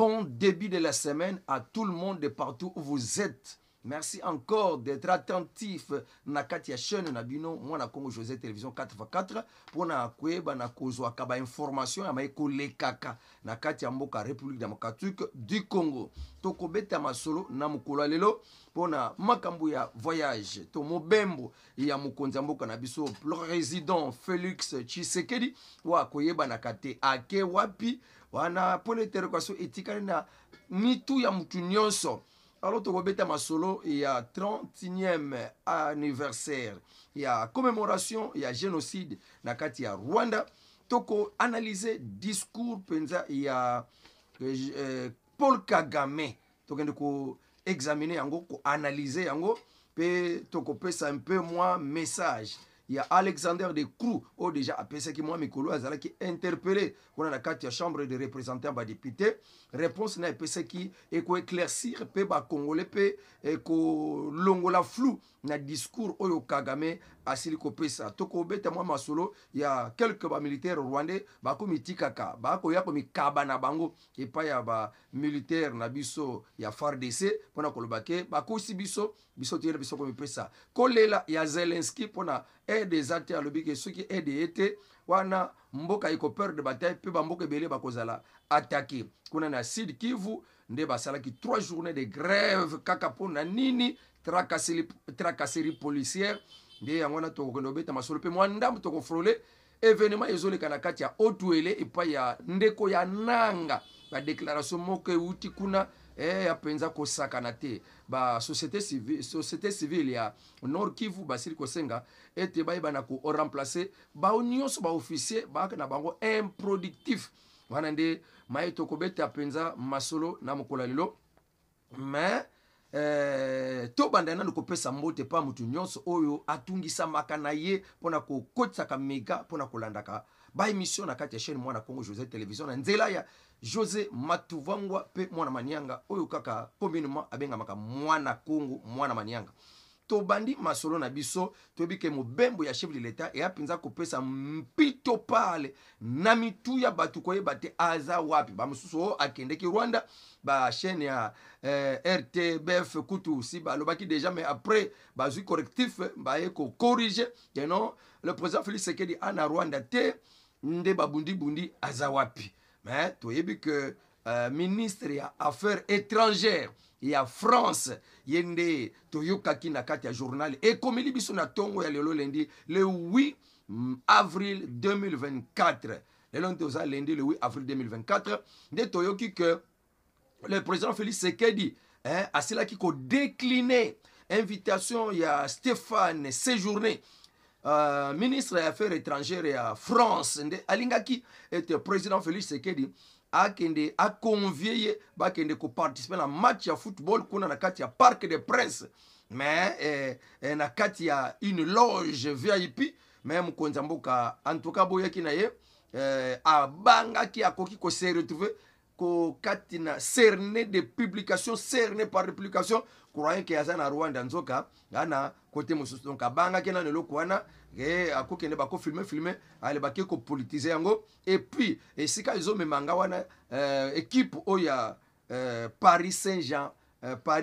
bon début de la semaine à tout le monde de partout où vous êtes. Merci encore d'être attentif na kati ya chaîne na bino mwana Congo José Télévision 4x4 pour na kweba na kozwa kaba information ya maiko lekaka na kati ya mboka République démocratique du Congo. Toko beta masolo na mukolo lelo pona makambo ya voyage to mobembo ya mukonzi mboka na biso président Félix Tshisekedi wa koyeba na kate ake wapi wana pole interrogation etikali na mitu ya mutu nyonso. Alors, tu masolo, il y a 30e anniversaire, il y a commémoration, il y a génocide, nakati ya Rwanda. Toko analyser discours penza, il y a Paul Kagame. Toko examiner yango, ko analyser yango, pe toko pesa un peu moins message. Il y a Alexander de Croo, oh déjà appelé ça qui moi Mikolo Azala qui interpellé on a la carte chambre de représentants ba député réponse na pesa qui et ko éclaircir pe ba congolais pe et ko longola flou na discours oyo Kagame asili ko pesa toko beta moi masolo il y a quelques ba militaires rwandais ba ko mitikaka ba ko ya ko mikaba na bango et pas ya ba militaire na biso ya FARDC pona ko lobake ba ko sibiso biso tiere biso ko pesa kolela ya Zelensky pona des athées à l'objet ceux qui aident été wana mboka iko peur de bataille pe ba mboka belé bakozala attaquer kuna na Sud Kivu nde basala ki 3 journées de grève kaka pona nini tracasserie policière nde yangona to ko beta masolo pe mwandam to ko frôler événement ezole kana kati ya Otuele et pa ya ndeko ya nanga ba déclaration moko uti kuna ya penza ko sakana te ba société civile ya Nord Kivu basili ko senga ete ba ibana ko remplacer ba nyonso ba officier ba na bango improductif wana nde maito ko beta penza masolo na mokola lelo mais to bandana ko pesa mbote pa mutu nyonso oyo atungisa makana ye pona ko kotsa ka mega pona ko landaka ba émission na kati ya chaîne mwana Congo José Télévision na nzela ya José Matuvangwa pe mwana Manianga oyo kaka communément abenga maka mwana Congo mwana Manianga to bandi masolo na biso to bike mobembo ya chef de l'état et apinza ko pesa mpito pale na mitu ya batu ko yebate aza wapi ba mususu akende ki Rwanda ba chaîne ya RTBF kutu si ba lobaki déjà mais après ba zu correctif ba eko corriger et non le président Félix Tshisekedi ana Rwanda te nde babundi bundi aza wapi mais to yebi que ministre ya affaires étrangères ya France yende toyokaki na kati ya journal et comme libiso na tongo ya lelo lendi le 8 avril 2024 lelo ntoza lendi le 8 avril 2024 nde toyoki que le président Félix Tshisekedi asilaki ko décliner invitation ya Stéphane Séjourné ministre des Affaires étrangères ya France nde alingaki était président Félix Tshisekedi akende a convié bakende ko participer na match ya football kuna na kati ya Parc des Princes mais na kati ya une loge VIP même konza mboka en tout cas boyaki na ye abangaki akoki ko se retrouver ko kati na cerné de publication cerné par publication croyant que yazana Rwanda nzoka ana côté mosusu donc abangaki na leloko wana akokende bako filmer ale baki ko politiser yango et puis esika izo memanga wana équipe oya Paris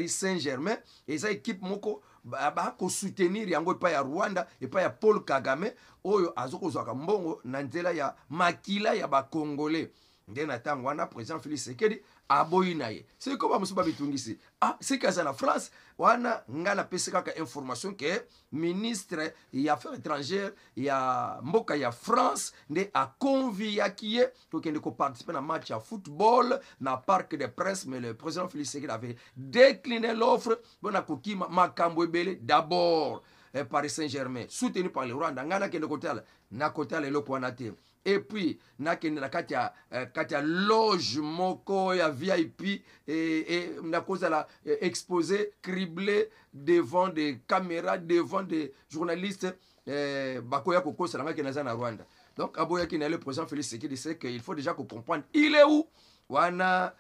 Saint-Germain eza équipe moko ba ko soutenir yango pa ya Rwanda et pa ya Paul Kagame oyo azokozwaka mbongo na nzela ya makila ya ba Congolais nde na tango wana président Félix Tshisekedi aboyi na ye c'est comme bamusuba bitungisi c'est kaza na France wana ngana pesa kaka information que ministre ya affaires étrangères ya mboka ya France nde a conviaki ye tokende ko participer na match ya football na Parc des Princes mais le président Félix Tshisekedi avait décliné l'offre bona kokima makambo ebele d'abord Paris Saint-Germain soutenu par le Rwanda ngana kende kotala na kotala eloko wana te et puis nakende na kati ya loge moko ya VIP et na cause la exposé criblé devant des caméras devant des journalistes bakoya kokosa na ngaki na Rwanda donc aboya ki na le président Félix Tshisekedi c'est que il faut déjà comprendre il est où wana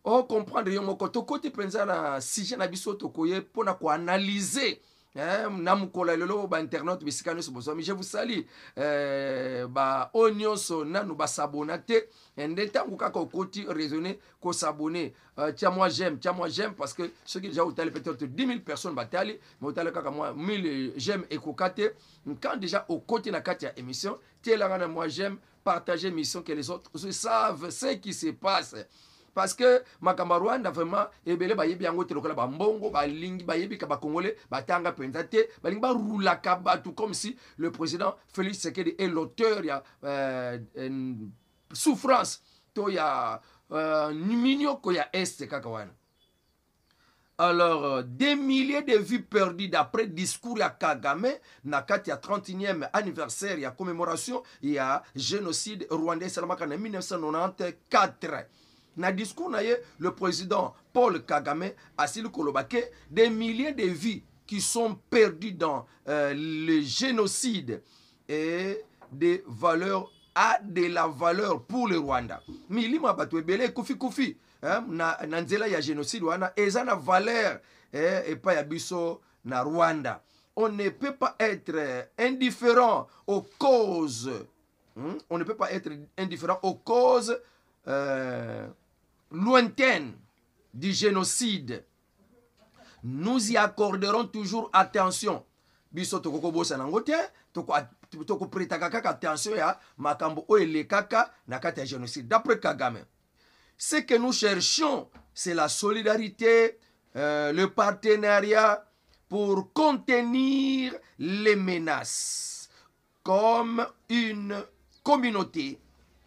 comprendre yo moko to côté penza na sujet na biso to koye pona ko analyser namukola lelo ba internet bisika nyonso bozwa, mais je vous salue ba onyonso nanu basabona te nde ntango kaka okoti raisonner ko s'abonner tia moi j'aime parce que ceux qui déjà otali peut-être 10 000 personnes batali mais otali kaka moi 1000 j'aime ekokate quand déjà okoti na kati ya émission tielanga na moi j'aime partager émission que les autres savent ce qui se passe. Parce que makamba Rwanda vraiment ebele bayebi yango te lokola bambongo balingi bayebi ka bakongolais batanga penza te balingi barula ka batu comme si le président Félix Tshisekedi est l'auteur ya souffrance to ya minyoko ya est kaka wana. Alors, des milliers de vies perdues d'après discours ya Kagame na kati ya 31e anniversaire ya commémoration ya génocide rwandais salamaka en 1994. Na discours na ye, le président Paul Kagame a dit que des milliers de vies qui sont perdues dans le génocide et des valeurs a de la valeur pour le Rwanda. Milima batu ebele kufi na nzela ya génocide wana eza na valeur et pas ya biso na Rwanda. On ne peut pas être indifférent aux causes. On ne peut pas être indifférent aux causes lointaine du génocide. Nous y accorderons toujours attention. Biso toko bosa nango te, toko pretaka kaka attention ya makambo o ele kaka na kati ya génocide. D'après Kagame, ce que nous cherchons, c'est la solidarité, le partenariat pour contenir les menaces comme une communauté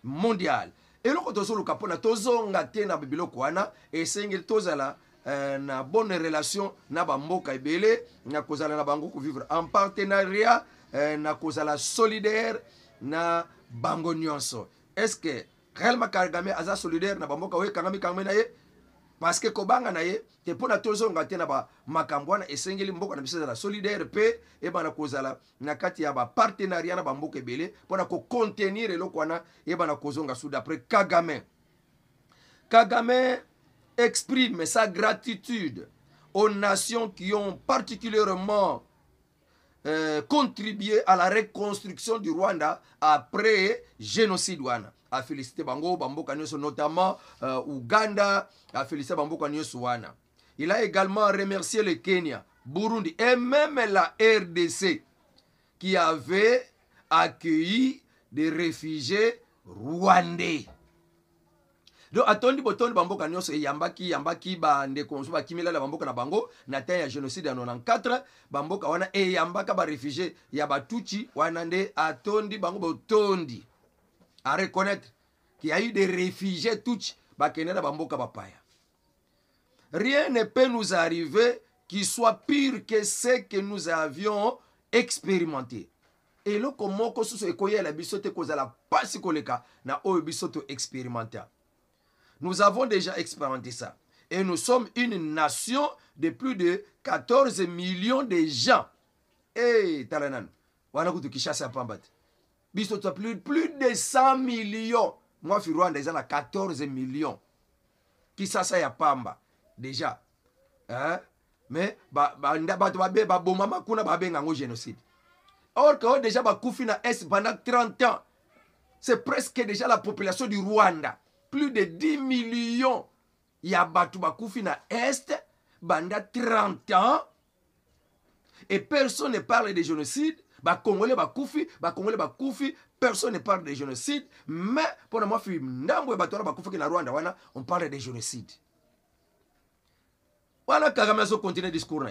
mondiale. Et loko tozoluka pona tozonga te na biloko wana esengeli tozala na bonne relation na bamboka ebele na kozala na bango ko vivre en partenariat na kozala solidaire na bango nyonso. Est-ce que réellement Kagame aza solidaire na bamboka oyo kangami na ye? Parce que kobanga na ye te pona tozonga te na ba makambo wana esengeli mboka na biso la solidaire pe e bana kozala na kati ya ba partenariat na bamboka ebele pona ko contenir eloko wana e bana kozonga sous d'après Kagame. Kagame exprime sa gratitude aux nations qui ont particulièrement contribué à la reconstruction du Rwanda après génocide wana. A félicité bango bamboka nyonso notamment Ouganda, a félicité bamboka nyonso wana. Il a également remercié le Kenya, Burundi et même la RDC qui avait accueilli des réfugiés rwandais. Donc atondi botondi bamboka nyonso yambaki ba ndeko nso bakimela la bamboka na bango na temps ya génocide en 94 bamboka wana yambaka ba réfugiés ya batuchi wana nde atondi bango botondi à reconnaître qu'il y a eu des réfugiés Tutsi bakenera bamboka bapaya. Rien ne peut nous arriver qui soit pire que ce que nous avions expérimenté. Et là, comment qu'on se koya la bisote kozala pasi koleka na oyo bisoto expérimenté. Nous avons déjà expérimenté ça. Et nous sommes une nation de plus de 14 millions de gens. Eh, talanan. Wana kutu kishasa pambat. Bisoto plus de 100 millions. Moi, je suis Rwanda, ils ont 14 millions. Qui ça ya pamba. Déjà. Hein? Mais, bomama kuna babenga ngo génocide. Or que déjà bakoufi na est pendant 30 ans. C'est presque déjà la population du Rwanda. Plus de 10 millions. Ya batu bakoufi na est pendant 30 ans. Et personne ne parle de génocide. Congolais bakoufi, personne ne parle de génocide, mais pour moi, on parle de génocide. Voilà Kagame a continué le discours.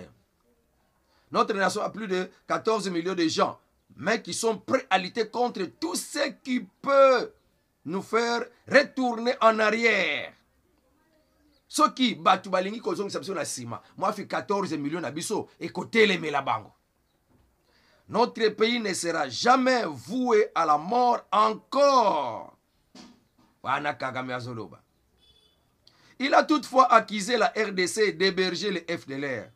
Notre nation a plus de 14 millions de gens, mais qui sont prêts à lutter contre tout ce qui peut nous faire retourner en arrière. Ce qui batu balingi kozong sabso na sima. Moi, je suis 14 millions d'abisso et côté les melabango. Notre pays ne sera jamais voué à la mort encore. Il a toutefois accusé la RDC d'héberger les FDLR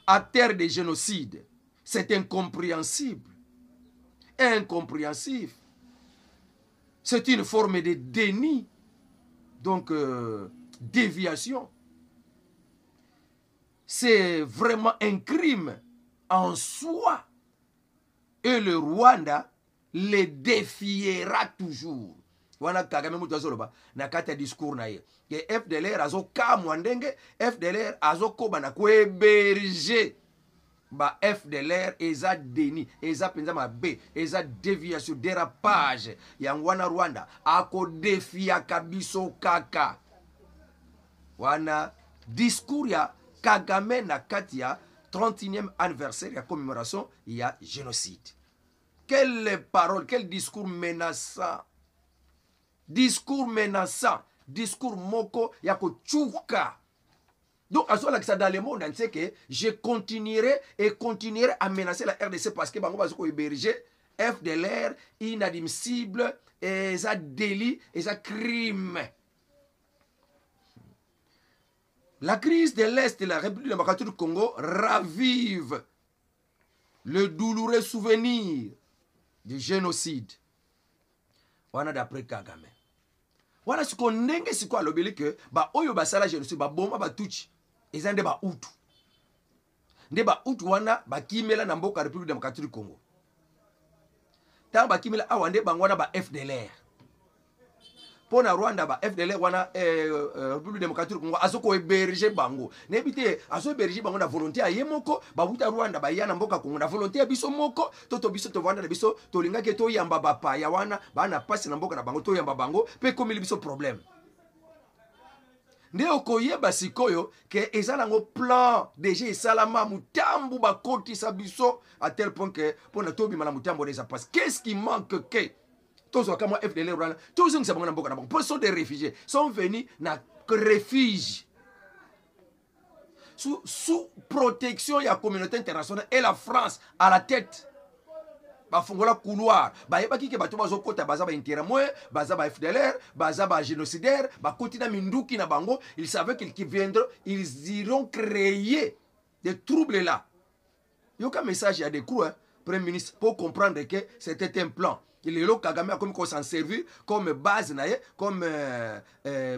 à terre de génocide. C'est incompréhensible. Incompréhensif. C'est une forme de déni. Donc, déviation. C'est vraiment un crime en soi. Et le Rwanda les défiera toujours. Wana Kagame mutu azoloba na kati ya discours na ye. Ke FDLR azokamwa ndenge FDLR azokoba na kweberger ba FDLR eza déni, eza penza mabe, eza déviation, dérapage. Yango wana Rwanda akodefiaka biso kaka. Wana discours ya Kagame na kati ya 31e anniversaire ya commémoration ya génocide. Quelle parole, quel discours menaçant. Discours menaçant, discours moko ya kochuka. Donc, à ce moment-là, dans le monde entier, que je continuerai et continuerai à menacer la RDC parce que Bango Bazoko héberger FDLR inadmissible et ça délit et ça crime. La crise de l'Est de la République démocratique du Congo ravive le douloureux souvenir du génocide. Wana d'après Kagame. Wana ce qu'on nenge c'est quoi l'obéli que ba oyo basala génocide ba bomba ba tuchi ezande ba utu. Nde ba utu wana ba kimela na mboka République démocratique du Congo. Tant ba kimela awande bangwana ba FDLR. Pona Rwanda ba FDLR wana République démocratique du Congo azoko héberger bango. Nebite azo héberger bango na volonté ya yemoko ba buta Rwanda ba yana mboka Congo na volonté ya biso moko toto biso to vanda na biso to linga ke to yamba bapa ya wana ba na passe na mboka na bango to yamba bango pe komili biso problème. Nde okoyeba sikoyo ke ezala ngo plan déjà salama mutambu ba koti sa biso à tel point que pona tobi mala mutambo déjà passe. Qu'est-ce qui manque que tous les FDLR, tous ceux qui sont des réfugiés, sont venus dans refuge. Sous protection de la communauté internationale et la France à la tête. Bafongola couloir. Bayeba ki ke bato bazo kota baza ba intérêt baza ba FDLR, baza ba génocidaire, ba kotina minduki na bango, ils savaient qu'ils viendront, ils iront créer des troubles là. Yoka message à des coups, Premier ministre, pour comprendre que c'était un plan. Il est là, Kagame a comme s'en servir comme base, comme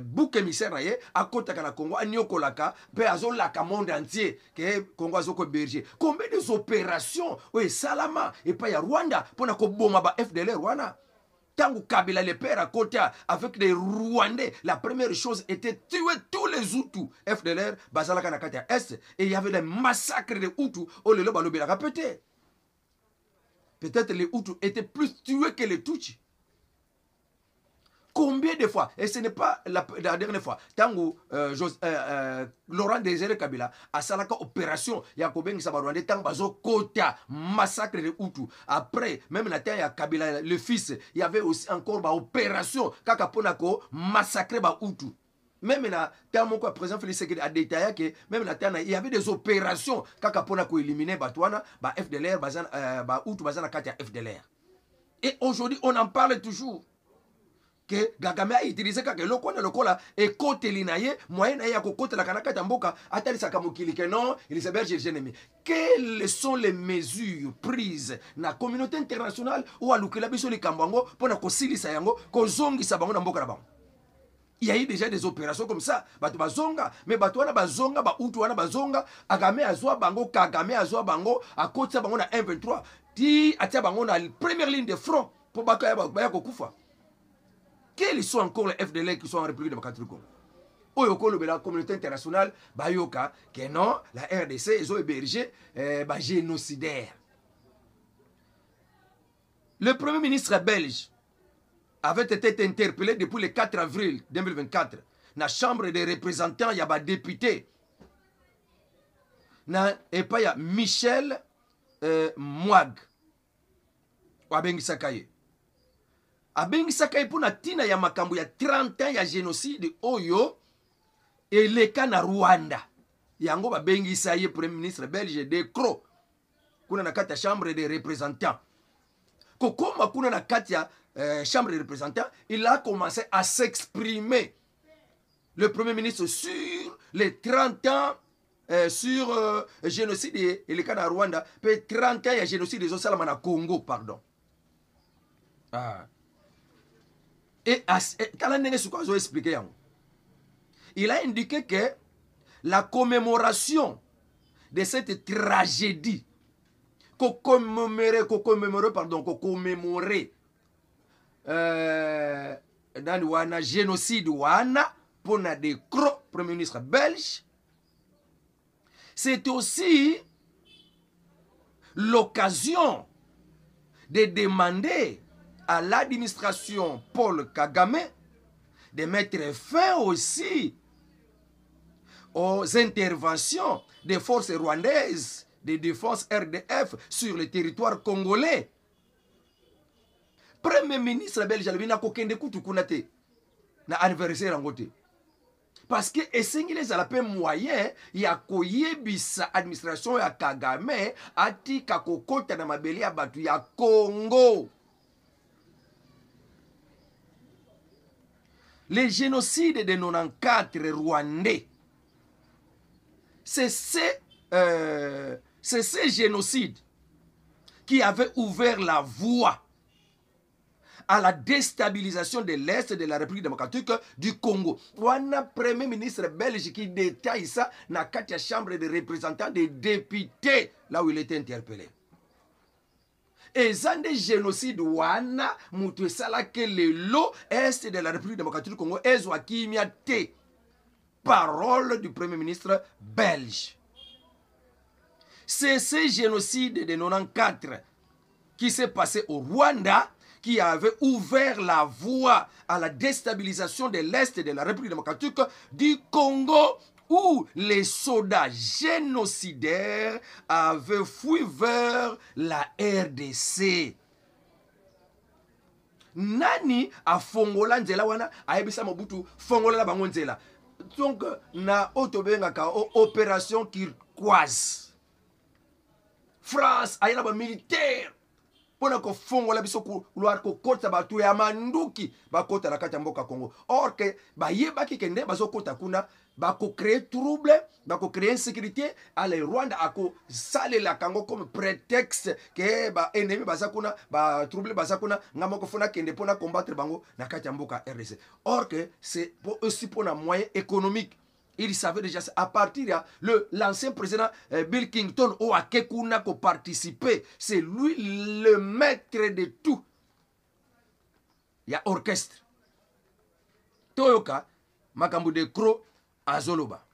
bouc émissaire, à côté de la Congo, à Nyokolaka, à la monde entier, que Congo a berger. Combien d'opérations, oui, Salama, et pas à Rwanda, pour na bomba FDL Rwanda. Tango Kabila les pères à côté avec les Rwandais, la première chose était tuer tous les Hutus. FDLR, Bazalaka Nakatia Est, et il y avait des massacres de Hutus, au lieu de la répéter. Peut-être les Hutus étaient plus tués que les Tutsis. Combien de fois? Et ce n'est pas la dernière fois. Tango Laurent Désiré Kabila a salaka opération Yakobeng Sabarwande tango bazo kota massacre de Hutus. Après même la terre ya Kabila le fils, il y avait aussi encore ba opération kaka ponako massacrer ba Hutus. Même la terre mon président Félix Tshisekedi a détaillé que même la terre il y avait des opérations kaka ponako éliminer Batouana ba FDLR ba Hutus bazana kati ya FDLR. Et aujourd'hui on en parle toujours. Que Kagame a utilisé kaka loko na lokola et côté linaye moyen na ya kokota la kanaka tamboka atali sakamukili que non il s'héberge les ennemis. Quelles sont les mesures prises na communauté internationale ou alukela biso li kambango pona ko silisa yango ko zongi sabango na mboka na bango. Il y a eu déjà des opérations comme ça. Bato bazonga, mais bato wana bazonga, ba utu wana bazonga, Kagame azwa bango, Kagame azwa bango, à côté sa bango na 1-23, ti atia bango na première ligne de front pour bakaya baya kokufa. Quels sont encore les FDL qui sont en République démocratique du Congo? Oyoko la communauté internationale, bayoka, que non, la RDC, ils ont hébergé, génocidaire. Le premier ministre belge avait été interpellé depuis le 4 avril 2024 dans la Chambre des représentants, il y a des députés. Et pas il y a Michel Mouag. Abengi Sakaye. Abengi Sakaye pour na tina ya makambo ya 30 ans ya génocide oyo et le cas na Rwanda. Yango babengi Sakaye premier ministre belge de Cro. Kuna na kati ya Chambre des représentants. Kokoma kuna na kati ya Chambre des représentants, il a commencé à s'exprimer, le Premier ministre, sur les 30 ans sur génocide et le cas de Rwanda, puis 30 ans il y a génocide des Osalamana Congo, pardon. Ah. Et il a indiqué que la commémoration de cette tragédie commémorer dans wana génocide wana pour na De Croo, premier ministre belge. C'est aussi l'occasion de demander à l'administration Paul Kagame de mettre fin aussi aux interventions des forces rwandaises de défense RDF sur le territoire congolais. Premier ministre belge alibina kokende kutu kunate na anniversaire angote. Parce que esengile za la pe moyen ya koyebisa administration ya Kagame ati kakokota na mabeli ya batu ya Congo. Le génocide de 94 rwandais, c'est ce génocide qui avait ouvert la voie à la déstabilisation de l'Est de la République démocratique du Congo. Wana premier ministre belge qui détaille ça dans la chambre des représentants des députés, là où il était interpellé. Et ça des génocides wana mutu sala que le lot Est de la République démocratique du Congo ezwa kimiate. Parole du premier ministre belge. C'est ce génocide de 94 qui s'est passé au Rwanda qui avait ouvert la voie à la déstabilisation de l'Est de la République démocratique du Congo, où les soldats génocidaires avaient fui vers la RDC. Nani a fongola nzela wana ayebisa Mobutu fongola bango nzela. Donc na otobengaka opération turquoise. France ayana ba militaire pona ko fongola biso couloir ko kota batu ya manduki bakota na kati ya mboka Congo. Or que bayebaki kende bazokota kuna bako créer trouble, bako créer insécurité à le Rwanda ako sale la Congo comme prétexte que ba ennemi bazakuna ba trouble bazakuna ngamoko fona kende pona combattre bango na kati ya mboka RDC. Or que c'est aussi pour un moyen économique. Il savait déjà à partir de l'ancien président Bill Clinton au Akekuna ko participer, c'est lui le maître de tout. Il y a orchestre. Toyoka makambo De Croo azoloba.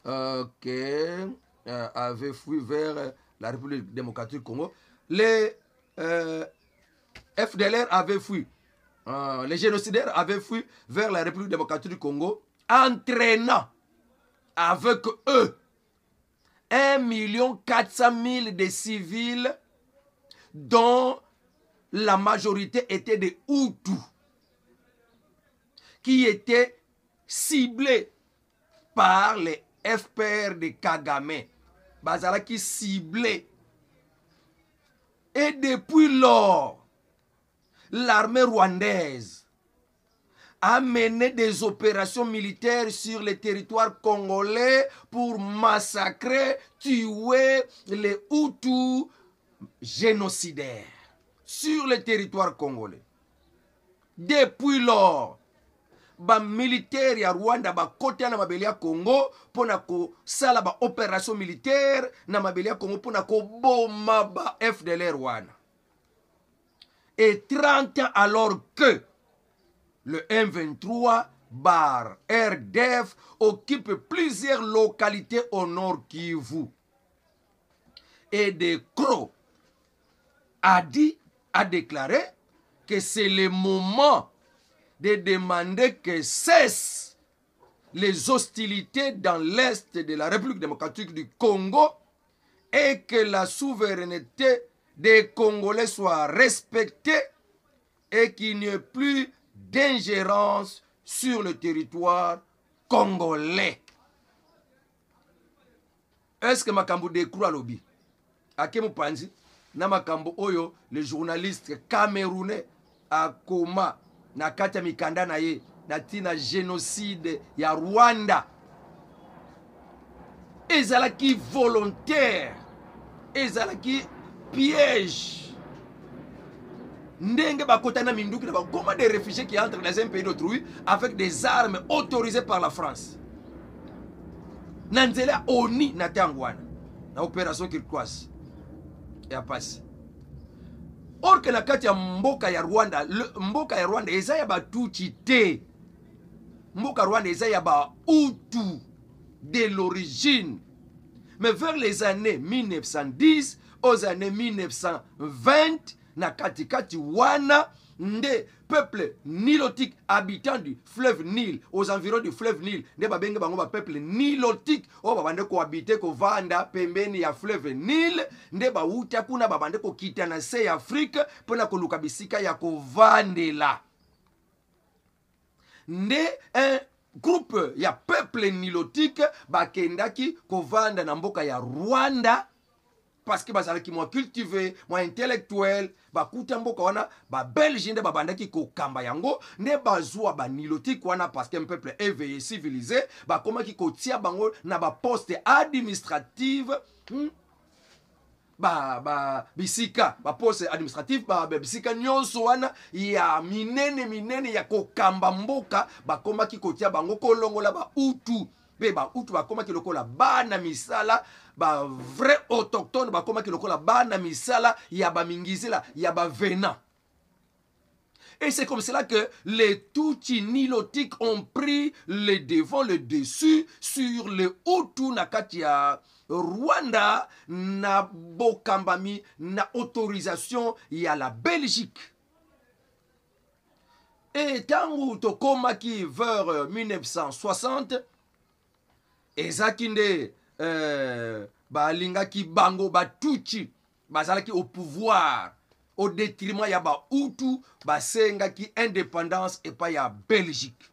Ok. Avait fui vers la République démocratique du Congo. Les FDLR avaient fui. Les génocidaires avaient fui vers la République démocratique du Congo, entraînant avec eux 1 400 000 de civils dont la majorité était des Hutus qui étaient ciblés par les FPR de Kagame. Bazala qui ciblait. Et depuis lors, l'armée rwandaise a mené des opérations militaires sur le territoire congolais pour massacrer, tuer les Hutus génocidaires sur le territoire congolais. Depuis lors, ba militaire ya Rwanda ba kote na mabeli ya Congo pona ko sala ba opération militaire na mabeli ya Congo pona ko boma ba FDLR wana. Et 30 ans alors que le M23 bar RDF occupe plusieurs localités au nord Kivu. Et De Croo a déclaré que c'est le moment de demander que cessent les hostilités dans l'Est de la République démocratique du Congo et que la souveraineté des Congolais soit respectée et qu'il n'y ait plus d'ingérence sur le territoire congolais. Est-ce que makambo De Croo alobi akemu panzi na makambo oyo le journaliste camerounais akoma na kati ya mikanda na ye na tina génocide ya Rwanda ezalaki volontaire, ezalaki piège. Ndenge bakotana minduki na bakoma des réfugiés qui entrent dans un pays d'autrui avec des armes autorisées par la France. Nanzela oni na tangwana. na opération turquoise ya pasi. Or que na kati ya mboka ya Rwanda, mboka ya Rwanda eza ya Batutsi te. Mboka Rwanda eza ya ba Hutu de l'origine. Mais vers les années 1910 aux années 1920 na katikati wana nde peuple nilotique habitant du fleuve Nil, aux environs du fleuve Nil, nde babenge bango ba peuple nilotique o babande ko habiter ko vanda pembeni ya fleuve Nil, nde ba uta kuna babande ko kita na se ya Afrique pona ko luka bisika ya ko vandela. Nde un groupe ya peuple nilotique bakendaki ko vanda na mboka ya Rwanda parce que bazalaki moi cultivé, moi intellectuel, bakuta mboka wana ba Belge nde babandaki ko kamba yango, nde bazwa ba nilotique wana parce que un peuple éveillé civilisé, bakomaki ko tia bango na ba poste administrative bisika ba poste administrative bisika nyonso wana ya minene ya ko kamba mboka, bakomaki ko tia bango kolongola ba Hutu. Be ba Hutu bakomaki lokola bana misala, ba vrai autochtone bakomaki lokola bana misala ya ba mingizela ya ba venant. Et c'est comme cela que les Tutsi nilotiques ont pris le devant, le dessus sur les Hutu na kati ya Rwanda na bokambami na autorisation ya la Belgique. Et tangu tokomaki vers 1960 ezaki nde balingaki bango Batutsi bazalaki au pouvoir au détriment ya ba Hutu basengaki indépendance et pas ya Belgique.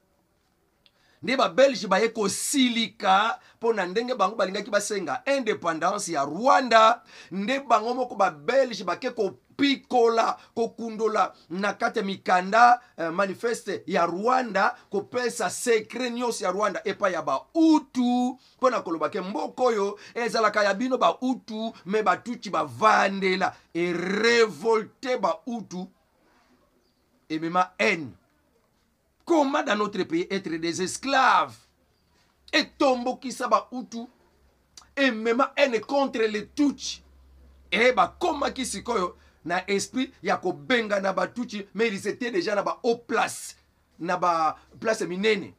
Nde ba Belge baye ko silika pona ndenge bango balingaki basenga indépendance ya Rwanda, nde bango moko ba Belge bake ko pikola ko kundola na kati mikanda manifeste ya Rwanda ko pesa secret nyonso ya Rwanda epa ya ba Hutu pona kolobake mboko yo ezalaka ya bino ba Hutu me Batutsi bavandela et révolté ba Hutu et même haine. Comment dans notre pays être des esclaves et tomboki sa ba Hutu et même haine contre les Tutsi et ba koma ki sikoyo na esprit ya ko benga na Batutsi, mais ils étaient déjà na ba haut place na ba place minene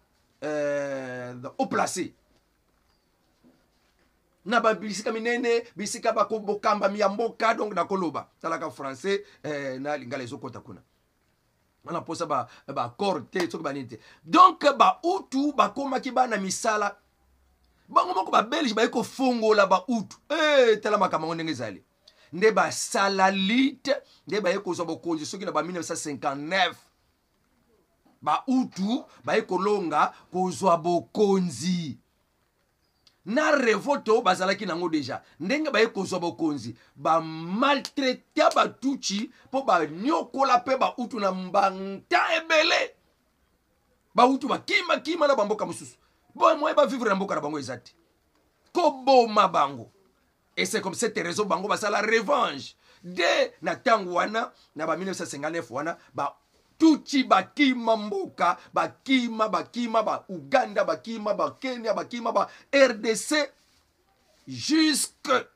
haut placé na ba bisika minene bisika ba ko bokamba mi mboka donc na koloba talaka français na lingala ezokota kuna on a posé ba corte to ba nite. Donc ba Hutu ba koma ki ba na misala bango moko ba Belge ba ko fongola ba Hutu tala makambo ndenge zali nde ba salalite nde ba ko zo bokonzi soki na ba 1959 ba Hutu ba ko longa ko zo bokonzi na revolte bazalaki nango déjà ndenge ba ko zo bokonzi ba maltraiter ba Tutsi po ba nyokola pe ba Hutu na mbanta ebele ba Hutu ba kima na bamboka mususu bon moi ba vivre na mboka na bango ezati ko boma bango. Et c'est comme cette raison bango basa la revanche de na tangu wana na ba 1959 wana ba Tutsi bakima mboka bakima ba Uganda bakima ba Kenya bakima ba RDC jusque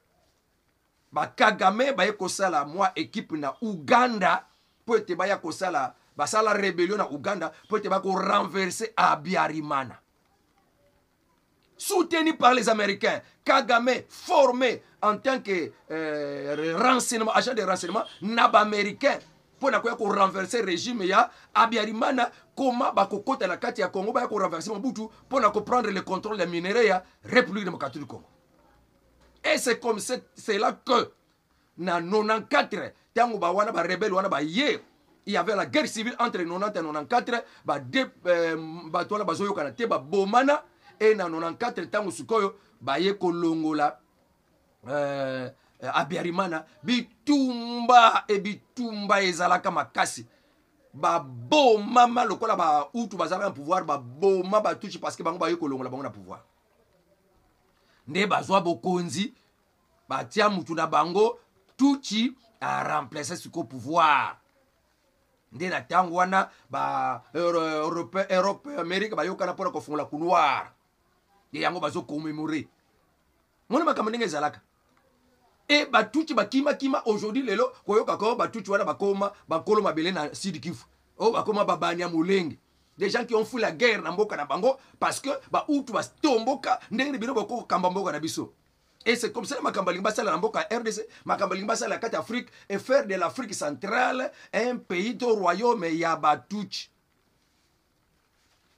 ba Kagame ba ekosala moi équipe na Uganda po ete ba ya kosala basala rébellion na Uganda po ete ba ko renverser Abiyarimana. Soutenu par les Américains, Kagame formé en tant que renseignement, agent de renseignement naba américain pour renverser le régime ya Abiyarimana, comment bakokota na kati ya Congo ba ko renverser Mobutu pour prendre le contrôle des minéraux ya République démocratique du Congo. Et c'est comme c'est là que na 94 tango ba wana ba rebelle wana ba ye il y avait la guerre civile entre 90 et 94 ba ba tola bazoyo kana te ba bomana. Et na 94 tango sukoyo baye kolongola Abiyarimana bitumba ezalaka makasi ba boma lokola ba Hutu bazala pouvoir ba boma ba Tutsi parce que bango baye kolongola bango na pouvoir nde bazwa bokonzi batia mutu na bango Tutsi a remplacer suko pouvoir nde na tango wana ba Europe Amerique bayokana pona kofungola couloir de yango bazo commémorer mona makambo ndenge ezalaka et batuchi bakima kima aujourd'hui lelo koyoka ko batuchi wana bakoma bakolo mabele na Sud Kivu oh bakoma babanya mulenge des gens qui ont fui la guerre na mboka na bango parce que ba utu ba tomboka ndenge bino bako kamba mboka na biso. Et c'est comme ça makamba limba sala na mboka RDC makamba limba sala kati Afrique et faire de l'Afrique centrale un pays de royaume ya batuchi.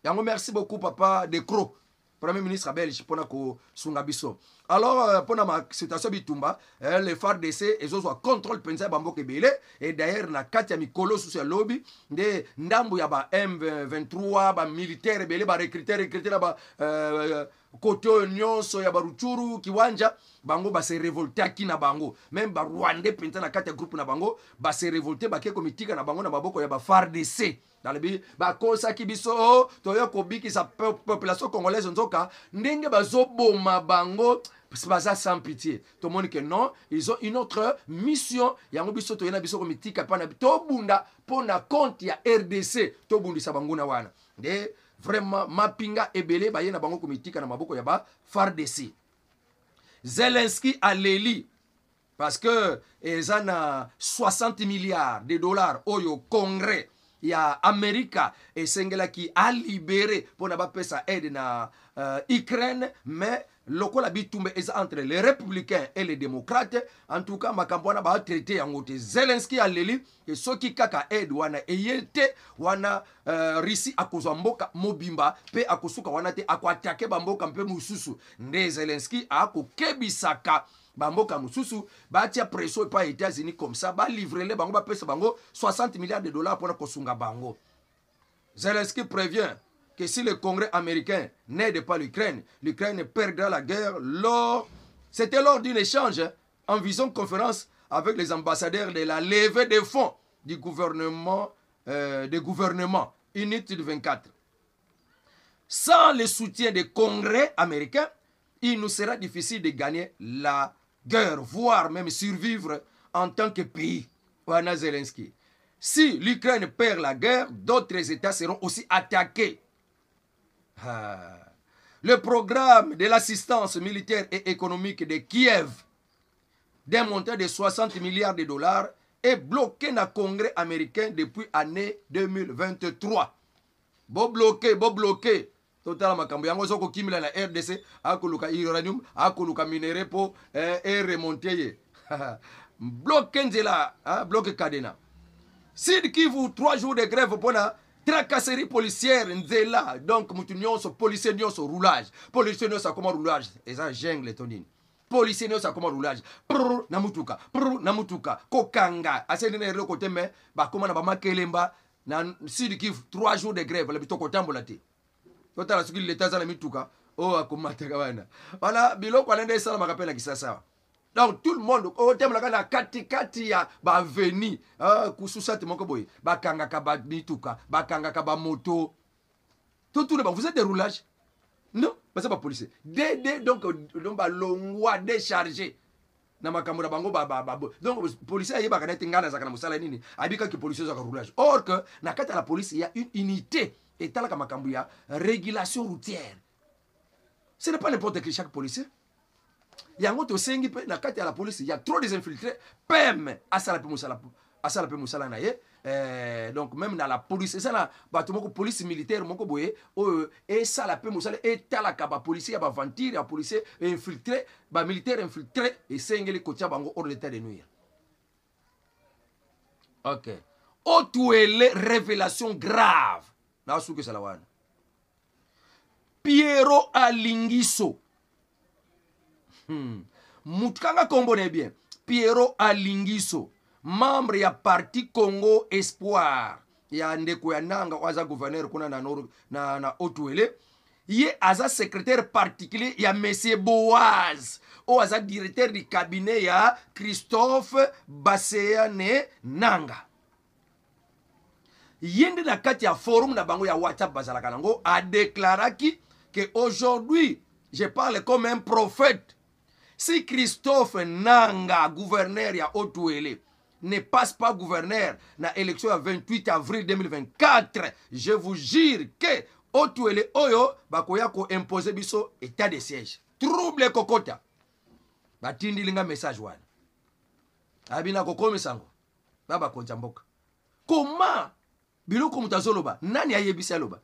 Yango merci beaucoup papa De Croo, Premier ministre belge pona ko sunga biso. Alors pona ma situation bitumba les FARDC ezo so contrôle penza bamboka ebele et d'ailleurs na kati ya mikolo sous ya lobby nde ndambu ya ba M23 ba militaire ebele ba recruter na ba côté nyonso ya baruchuru kiwanja bango ba se révolter ki na bango même ba Rwandais penza na kati ya groupe na bango ba se révolter ba ke komitika na bango na maboko ya ba FARDC dans le bi ba kosa ki biso toyo kobiki sa population congolaise nzoka ndenge bazoboma bango baza sans pitié. Tout le monde que non, ils ont une autre mission. Yango biso to yena biso komitika pana to bunda pona compte ya RDC to bundi sabanguna wana. De vraiment mapinga ebele ba yena bango komitika na maboko ya ba FARDC. Zelensky aleli parce que ezana 60 milliards de dollars oyo congrès ya Amerika esengela ki a libéré pona ba pesa aide na Ukraine mais lokola bitumbe eza entre les républicains et les démocrates en tout cas makambwana ba traité yango te. Zelensky aleli et soki kaka aide wana eyete wana Russie akozwa mboka mobimba pe akosuka wana te akwatake bamboka mpe mususu nde Zelensky akokebisaka bamboka mususu batia pression pa États-Unis comme ça ba livrer les bango ba pesa bango 60 milliards de dollars pour kosunga bango. Zelensky prévient que si le Congrès américain n'aide pas l'Ukraine, l'Ukraine perdra la guerre C'était lors d'un échange en vision-conférence avec les ambassadeurs de la levée des fonds du gouvernement Unit 24. Sans le soutien du Congrès américain, il nous sera difficile de gagner la guerre, voire même survivre en tant que pays. Wana Zelensky. Si l'Ukraine perd la guerre, d'autres États seront aussi attaqués. Le programme de l'assistance militaire et économique de Kiev, d'un montant de 60 milliards de dollars, est bloqué dans le Congrès américain depuis l'année 2023. Bo bloqué. Total makambo yango soko kimila na RDC akoluka uranium akoluka minerai po et remonter bloqué nzela bloqué kadena. Sud Kivu 3 jours de grève pour la tracasserie policière nzela donc mutu nyonso policier nyonso roulage policier nyonso comme roulage et ça jungle tonine policier nyonso comme roulage na mutuka kokanga asene na relo côté mais ba koma na ba makelemba na Sud Kivu 3 jours de grève le bitoko tambola te total suki l'état za na mituka oh akomata kawana voilà biloko alende sala makapena kisasa. Donc tout le monde au thème la kati ya ba veni kususa te moko boy ba kanga ka ba mituka ba kanga ka ba moto tout le monde vous êtes des roulages non parce que pas policier donc ba longwa décharger na makamura bango donc policier ayeba kana tingana za kana musala nini abika ki policier za roulage or que na kati la police il y a une unité et tala ka makambu ya régulation routière. Ce n'est pas n'importe qui chaque policier. Yango to sengi pe na kati ya la police il y a trop des infiltrés pem asala pe musala na ye donc même dans la police ça na bato moko police militaire moko boye et ça la pe musala et tala ka ba policier ba ventir ya policier infiltré ba militaire infiltré et sengeli kotia bango hors l'état de nuire. OK. Otuele révélation grave na suke salawana. Piero Alingiso. Mutkanga kombone bien. Piero Alingiso, membre ya Parti Congo Espoir. Ya ndeko ya nanga waza gouverneur kuna na Otuele. Ye aza secrétaire particulier ya Monsieur Boaz. O aza directeur du cabinet ya Christophe Baseane Nanga. Yende na kati ya forum na bango ya WhatsApp bazalaka nango a déclaré que aujourd'hui je parle comme un prophète. Si Christophe Nanga, gouverneur ya Otuele, ne passe pas gouverneur na élection ya 28 avril 2024, je vous jure que Otuele oyo bakoya ko imposer biso état de siège. Trouble kokota. Batindi linga message wana. abina kokomisa ngo baba konja mboka. Comment biloko mutazoloba nani ayebisi aloba?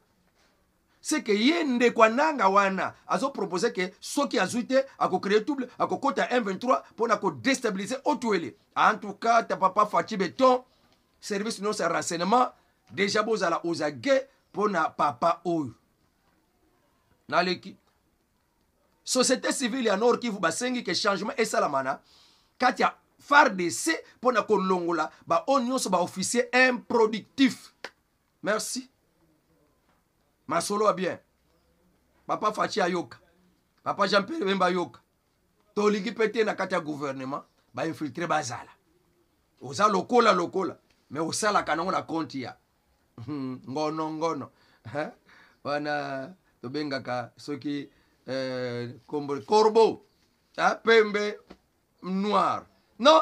C'est que yende kwa nanga wana azo proposer que soki azuite ako créer double ako kota M23 pour na ko déstabiliser Otuele. En tout cas ta papa Fachi Beton service non c'est renseignement déjà bozala ozage pour na papa oyo. Naleki société civile ya Nord Kivu basengi que changement et salamana katia FARDC pour na ko longola ba onyoso ba officier improductif. Merci. Masolo a bien. Papa Fachi Ayoka. Papa Jean-Pierre Bemba Yoka. Toligi pété na kati ya gouvernement. Ba infiltré bazala. Oza lokola. Mais osala kanango na konti ya. Ngono. Wana tobenga ka soki corbeau. Pembe noir. Non.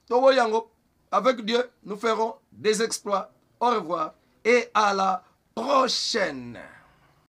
Tobo yango. Avec Dieu, nous ferons des exploits. Au revoir. Et à la prochaine.